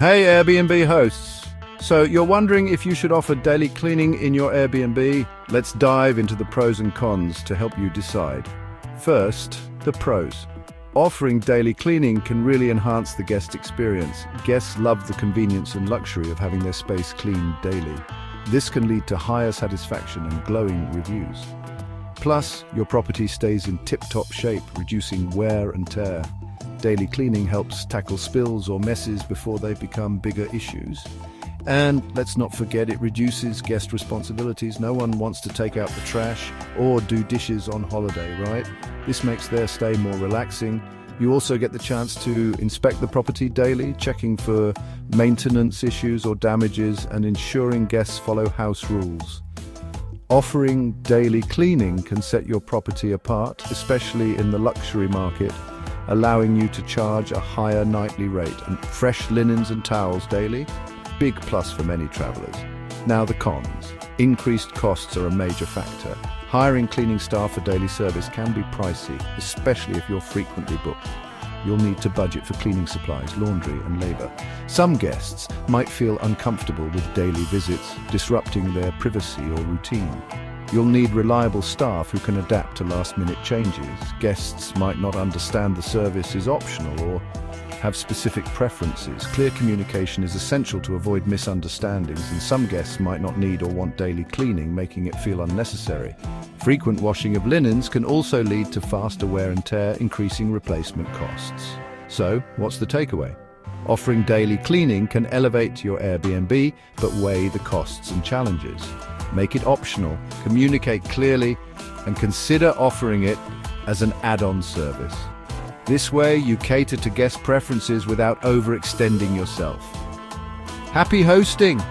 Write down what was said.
Hey Airbnb hosts! So you're wondering if you should offer daily cleaning in your Airbnb? Let's dive into the pros and cons to help you decide. First, the pros. Offering daily cleaning can really enhance the guest experience. Guests love the convenience and luxury of having their space cleaned daily. This can lead to higher satisfaction and glowing reviews. Plus, your property stays in tip-top shape, reducing wear and tear. Daily cleaning helps tackle spills or messes before they become bigger issues. And let's not forget, it reduces guest responsibilities. No one wants to take out the trash or do dishes on holiday, right? This makes their stay more relaxing. You also get the chance to inspect the property daily, checking for maintenance issues or damages and ensuring guests follow house rules. Offering daily cleaning can set your property apart, especially in the luxury market, allowing you to charge a higher nightly rate. And fresh linens and towels daily, big plus for many travelers. Now the cons. Increased costs are a major factor. Hiring cleaning staff for daily service can be pricey, especially if you're frequently booked. You'll need to budget for cleaning supplies, laundry and labor. Some guests might feel uncomfortable with daily visits, disrupting their privacy or routine. You'll need reliable staff who can adapt to last-minute changes. Guests might not understand the service is optional or have specific preferences. Clear communication is essential to avoid misunderstandings, and some guests might not need or want daily cleaning, making it feel unnecessary. Frequent washing of linens can also lead to faster wear and tear, increasing replacement costs. So, what's the takeaway? Offering daily cleaning can elevate your Airbnb, but weigh the costs and challenges. Make it optional, communicate clearly, and consider offering it as an add-on service. This way, you cater to guest preferences without overextending yourself. Happy hosting!